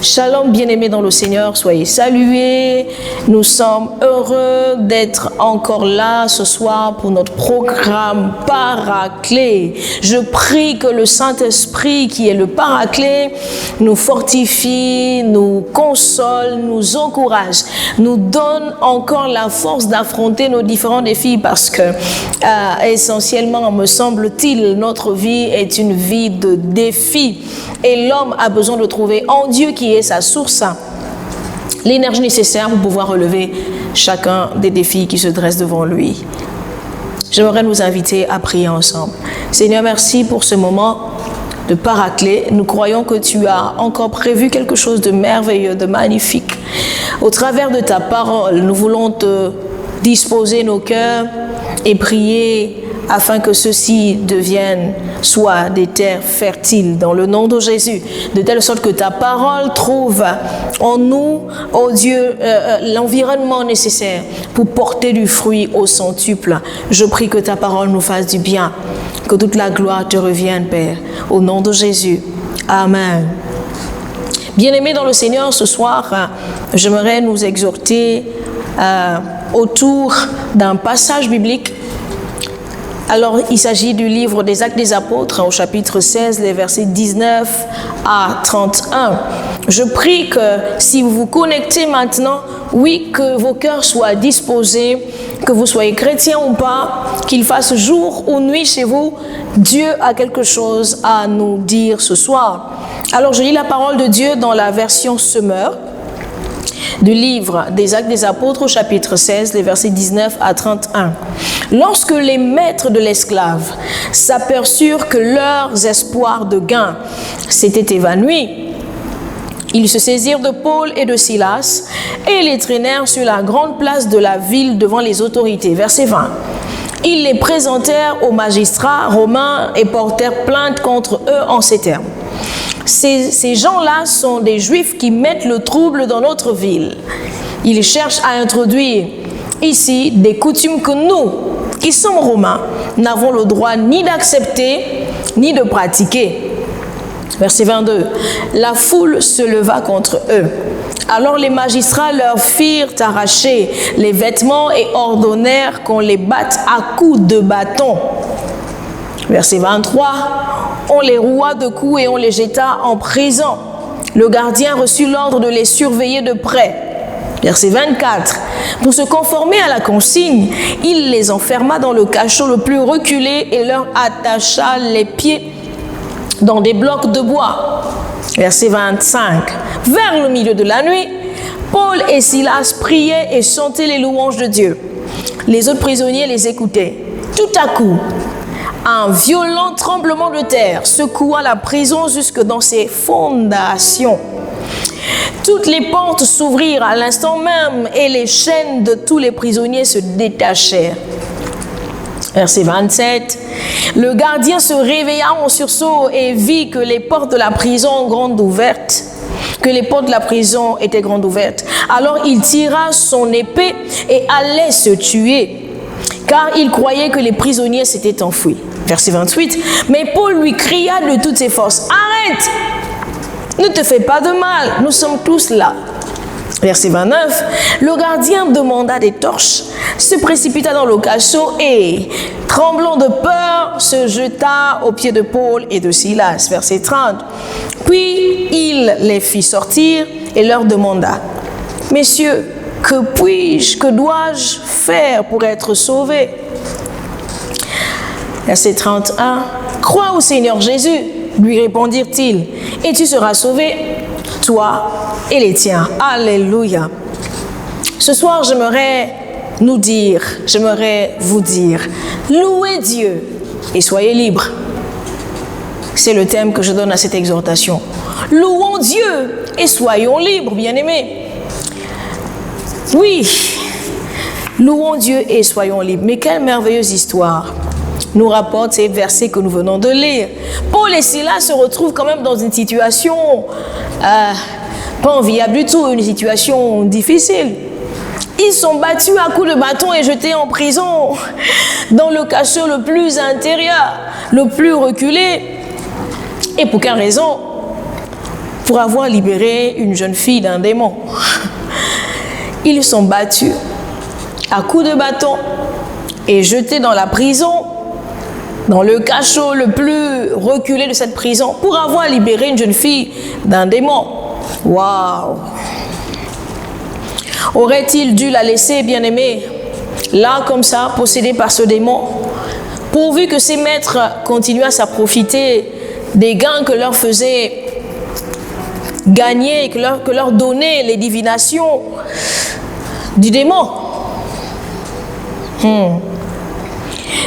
Shalom, bien-aimés dans le Seigneur, soyez salués. Nous sommes heureux d'être encore là ce soir pour notre programme Paraclet. Je prie que le Saint-Esprit, qui est le Paraclet, nous fortifie, nous console, nous encourage, nous donne encore la force d'affronter nos différents défis parce que, essentiellement, me semble-t-il, notre vie est une vie de défis et l'homme a besoin de trouver en Dieu qui est sa source, l'énergie nécessaire pour pouvoir relever chacun des défis qui se dressent devant lui. J'aimerais nous inviter à prier ensemble. Seigneur, merci pour ce moment de Paraclet. Nous croyons que tu as encore prévu quelque chose de merveilleux, de magnifique. Au travers de ta parole, nous voulons te disposer nos cœurs et prier afin que ceux-ci deviennent soit des terres fertiles dans le nom de Jésus, de telle sorte que ta parole trouve en nous, oh Dieu, l'environnement nécessaire pour porter du fruit au centuple. Je prie que ta parole nous fasse du bien, que toute la gloire te revienne, Père, au nom de Jésus. Amen. Bien-aimés dans le Seigneur, ce soir, j'aimerais nous exhorter autour d'un passage biblique. Alors, il s'agit du livre des Actes des Apôtres, au chapitre 16, les versets 19 à 31. Je prie que si vous vous connectez maintenant, oui, que vos cœurs soient disposés, que vous soyez chrétiens ou pas, qu'il fasse jour ou nuit chez vous, Dieu a quelque chose à nous dire ce soir. Alors, je lis la parole de Dieu dans la version Semeur du livre des Actes des Apôtres au chapitre 16, les versets 19 à 31. Lorsque les maîtres de l'esclave s'aperçurent que leurs espoirs de gain s'étaient évanouis, ils se saisirent de Paul et de Silas et les traînèrent sur la grande place de la ville devant les autorités. Verset 20. Ils les présentèrent aux magistrats romains et portèrent plainte contre eux en ces termes. Ces gens-là sont des Juifs qui mettent le trouble dans notre ville. Ils cherchent à introduire ici des coutumes que nous, qui sommes Romains, n'avons le droit ni d'accepter, ni de pratiquer. Verset 22. La foule se leva contre eux. Alors les magistrats leur firent arracher les vêtements et ordonnèrent qu'on les batte à coups de bâton. Verset 23. On les roua de coups et on les jeta en prison. Le gardien reçut l'ordre de les surveiller de près. Verset 24. Pour se conformer à la consigne, il les enferma dans le cachot le plus reculé et leur attacha les pieds dans des blocs de bois. Verset 25. Vers le milieu de la nuit, Paul et Silas priaient et chantaient les louanges de Dieu. Les autres prisonniers les écoutaient. Tout à coup, un violent tremblement de terre secoua la prison jusque dans ses fondations. Toutes les portes s'ouvrirent à l'instant même et les chaînes de tous les prisonniers se détachèrent. Verset 27. Le gardien se réveilla en sursaut et vit que les portes de la prison grandes ouvertes, que les portes de la prison étaient grandes ouvertes. Alors il tira son épée et allait se tuer, car il croyait que les prisonniers s'étaient enfuis. Verset 28. Mais Paul lui cria de toutes ses forces: arrête! Ne te fais pas de mal, nous sommes tous là. Verset 29, le gardien demanda des torches, se précipita dans le cachot et, tremblant de peur, se jeta aux pieds de Paul et de Silas. Verset 30, puis il les fit sortir et leur demanda: messieurs, que dois-je faire pour être sauvé? Verset 31, crois au Seigneur Jésus, lui répondirent-ils, et tu seras sauvé, toi et les tiens. Alléluia. Ce soir, j'aimerais vous dire, louez Dieu et soyez libres. C'est le thème que je donne à cette exhortation. Louons Dieu et soyons libres, bien-aimés. Oui, louons Dieu et soyons libres. Mais quelle merveilleuse histoire nous rapporte ces versets que nous venons de lire. Paul et Silas se retrouvent quand même dans une situation pas enviable du tout, une situation difficile. Ils sont battus à coups de bâton et jetés en prison, dans le cachot le plus intérieur, le plus reculé. Et pour quelle raison? pour avoir libéré une jeune fille d'un démon. Ils sont battus à coups de bâton et jetés dans la prison, dans le cachot le plus reculé de cette prison, pour avoir libéré une jeune fille d'un démon. Waouh! Aurait-il dû la laisser, bien-aimée, là comme ça, possédée par ce démon, pourvu que ses maîtres continuaient à profiter des gains que leur faisaient gagner, que leur donnaient les divinations du démon?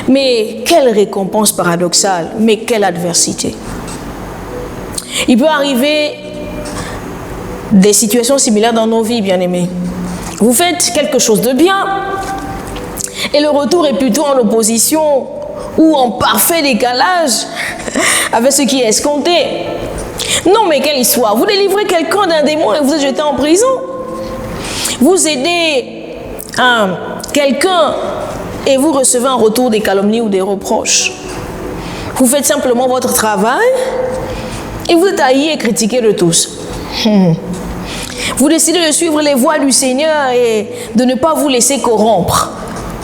Mais quelle récompense paradoxale, mais quelle adversité. Il peut arriver des situations similaires dans nos vies, bien-aimés. Vous faites quelque chose de bien et le retour est plutôt en opposition ou en parfait décalage avec ce qui est escompté. Non, mais quelle histoire! Vous délivrez quelqu'un d'un démon et vous êtes jeté en prison. Vous aidez quelqu'un et vous recevez en retour des calomnies ou des reproches. Vous faites simplement votre travail et vous êtes haï et critiqué de tous. Vous décidez de suivre les voies du Seigneur et de ne pas vous laisser corrompre.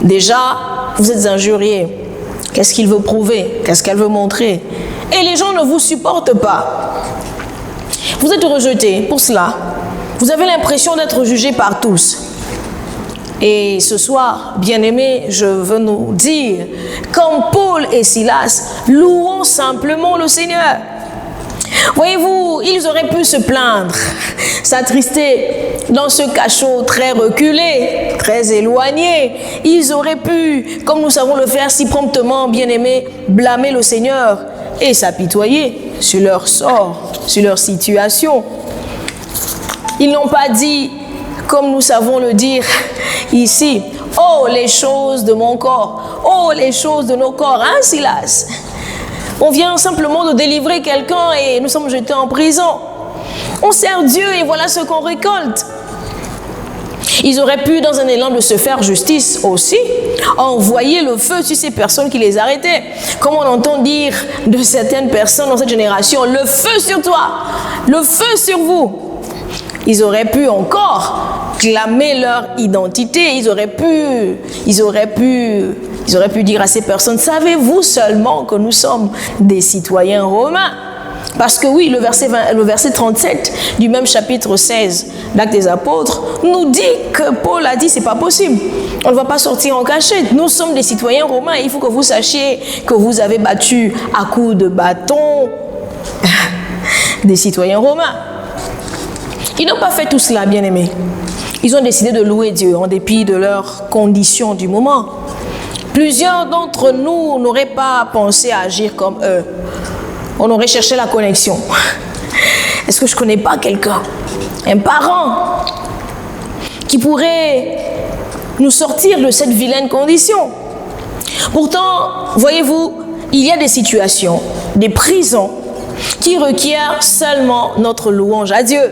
Déjà, vous êtes injurié. Qu'est-ce qu'il veut prouver? Qu'est-ce qu'elle veut montrer? Et les gens ne vous supportent pas. Vous êtes rejeté pour cela. Vous avez l'impression d'être jugé par tous. Et ce soir, bien-aimés, je veux nous dire, comme Paul et Silas, louons simplement le Seigneur. Voyez-vous, ils auraient pu se plaindre, s'attrister dans ce cachot très reculé, très éloigné. Ils auraient pu, comme nous savons le faire si promptement, bien-aimés, blâmer le Seigneur et s'apitoyer sur leur sort, sur leur situation. Ils n'ont pas dit, comme nous savons le dire ici, « Oh, les choses de mon corps, oh, les choses de nos corps, hein, Silas ?» On vient simplement de délivrer quelqu'un et nous sommes jetés en prison. On sert Dieu et voilà ce qu'on récolte. Ils auraient pu, dans un élan de se faire justice aussi, envoyer le feu sur ces personnes qui les arrêtaient. Comme on entend dire de certaines personnes dans cette génération, le feu sur toi, le feu sur vous. Ils auraient pu encore clamer leur identité. Ils auraient pu dire à ces personnes, savez-vous seulement que nous sommes des citoyens romains? Parce que oui, le verset 37 du même chapitre 16 d'Actes des Apôtres nous dit que Paul a dit, c'est pas possible. On ne va pas sortir en cachette. Nous sommes des citoyens romains. Il faut que vous sachiez que vous avez battu à coups de bâton des citoyens romains. Ils n'ont pas fait tout cela, bien-aimés. Ils ont décidé de louer Dieu en dépit de leurs conditions du moment. Plusieurs d'entre nous n'auraient pas pensé à agir comme eux. On aurait cherché la connexion. Est-ce que je ne connais pas quelqu'un, un parent, qui pourrait nous sortir de cette vilaine condition? Pourtant, voyez-vous, il y a des situations, des prisons, qui requièrent seulement notre louange à Dieu.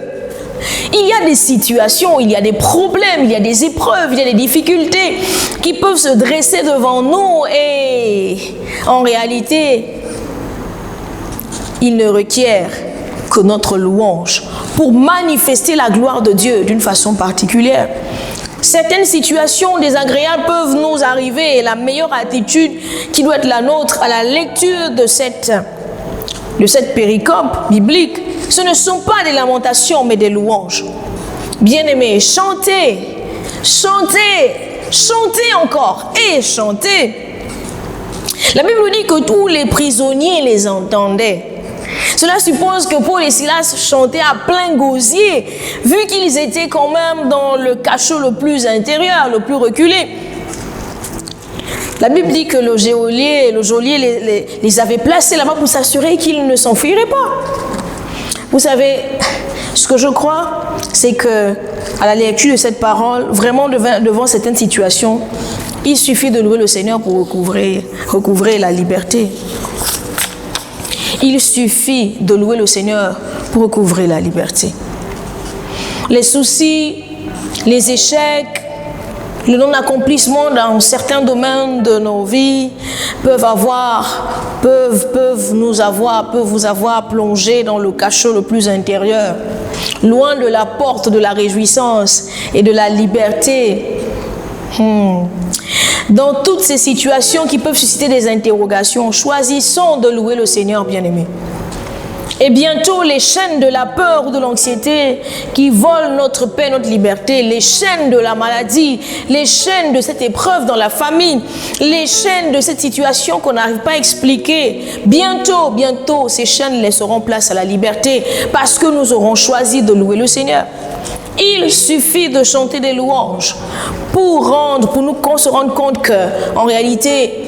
Il y a des situations, il y a des problèmes, il y a des épreuves, il y a des difficultés qui peuvent se dresser devant nous et en réalité, ils ne requièrent que notre louange pour manifester la gloire de Dieu d'une façon particulière. Certaines situations désagréables peuvent nous arriver et la meilleure attitude qui doit être la nôtre à la lecture de cette péricope biblique, ce ne sont pas des lamentations mais des louanges. Bien-aimés, chantez, chantez, chantez encore et chantez. La Bible dit que tous les prisonniers les entendaient. Cela suppose que Paul et Silas chantaient à plein gosier, vu qu'ils étaient quand même dans le cachot le plus intérieur, le plus reculé. La Bible dit que le geôlier les avait placés là-bas pour s'assurer qu'ils ne s'enfuiraient pas. Vous savez, ce que je crois, c'est que à la lecture de cette parole, vraiment devant certaines situations, il suffit de louer le Seigneur pour recouvrer la liberté. Il suffit de louer le Seigneur pour recouvrer la liberté. Les soucis, les échecs, Le non-accomplissement dans certains domaines de nos vies peuvent vous avoir plongé dans le cachot le plus intérieur, loin de la porte de la réjouissance et de la liberté. Dans toutes ces situations qui peuvent susciter des interrogations, choisissons de louer le Seigneur bien-aimé. Et bientôt, les chaînes de la peur ou de l'anxiété qui volent notre paix, notre liberté, les chaînes de la maladie, les chaînes de cette épreuve dans la famille, les chaînes de cette situation qu'on n'arrive pas à expliquer, bientôt, ces chaînes laisseront place à la liberté parce que nous aurons choisi de louer le Seigneur. Il suffit de chanter des louanges pour qu'on se rende compte que, en réalité,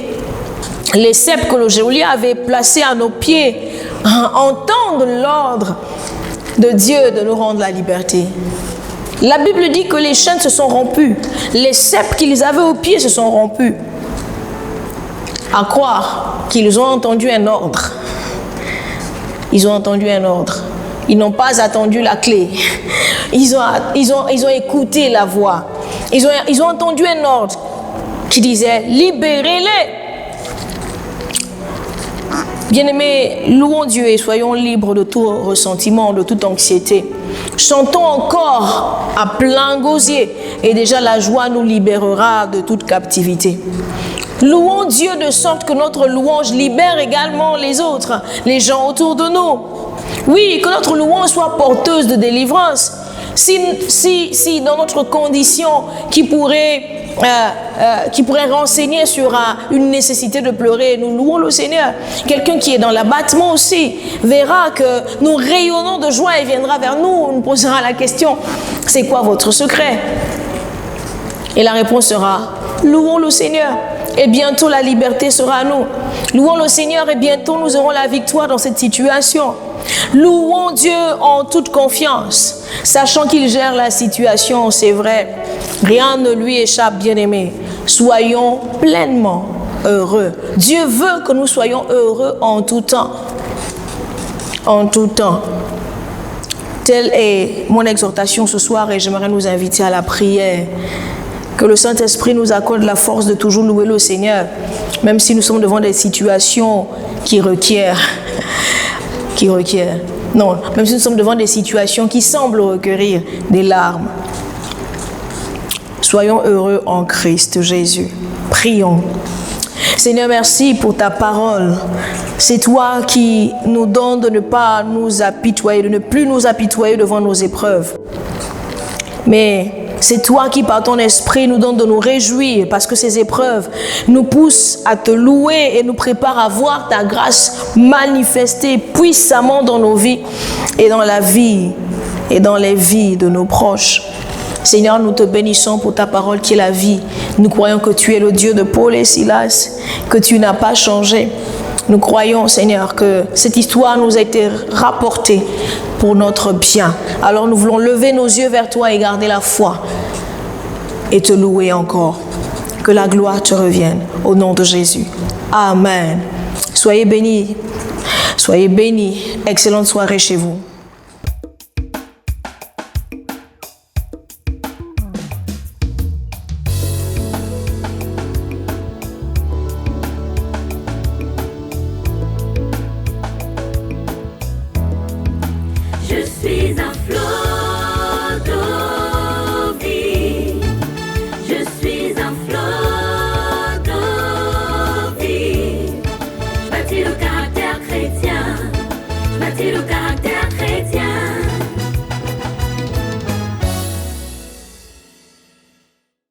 les cèpes que le geôlier avait placés à nos pieds entendent l'ordre de Dieu de nous rendre la liberté. La Bible dit que les chaînes se sont rompues, les cèpes qu'ils avaient aux pieds se sont rompus. À croire qu'ils ont entendu un ordre. Ils ont entendu un ordre. Ils n'ont pas attendu la clé. Ils ont écouté la voix. Ils ont entendu un ordre qui disait « Libérez-les ». Bien-aimés, louons Dieu et soyons libres de tout ressentiment, de toute anxiété. Chantons encore à plein gosier et déjà la joie nous libérera de toute captivité. Louons Dieu de sorte que notre louange libère également les autres, les gens autour de nous. Oui, que notre louange soit porteuse de délivrance. Si dans notre condition qui pourrait renseigner sur une nécessité de pleurer, nous louons le Seigneur. Quelqu'un qui est dans l'abattement aussi verra que nous rayonnons de joie et viendra vers nous, nous posera la question, c'est quoi votre secret? Et la réponse sera, louons le Seigneur. Et bientôt la liberté sera à nous. Louons le Seigneur et bientôt nous aurons la victoire dans cette situation. Louons Dieu en toute confiance, sachant qu'il gère la situation, c'est vrai. Rien ne lui échappe, bien-aimé. Soyons pleinement heureux. Dieu veut que nous soyons heureux en tout temps. En tout temps. Telle est mon exhortation ce soir et j'aimerais nous inviter à la prière. Que le Saint-Esprit nous accorde la force de toujours louer le Seigneur, même si nous sommes devant des situations qui requièrent. Non, même si nous sommes devant des situations qui semblent requérir des larmes. Soyons heureux en Christ Jésus. Prions. Seigneur, merci pour ta parole. C'est toi qui nous donnes de ne pas nous apitoyer, de ne plus nous apitoyer devant nos épreuves. Mais c'est toi qui, par ton esprit, nous donne de nous réjouir parce que ces épreuves nous poussent à te louer et nous préparent à voir ta grâce manifestée puissamment dans nos vies et dans la vie et dans les vies de nos proches. Seigneur, nous te bénissons pour ta parole qui est la vie. Nous croyons que tu es le Dieu de Paul et Silas, que tu n'as pas changé. Nous croyons, Seigneur, que cette histoire nous a été rapportée pour notre bien. Alors nous voulons lever nos yeux vers toi et garder la foi et te louer encore. Que la gloire te revienne au nom de Jésus. Amen. Soyez bénis. Soyez bénis. Excellente soirée chez vous. Le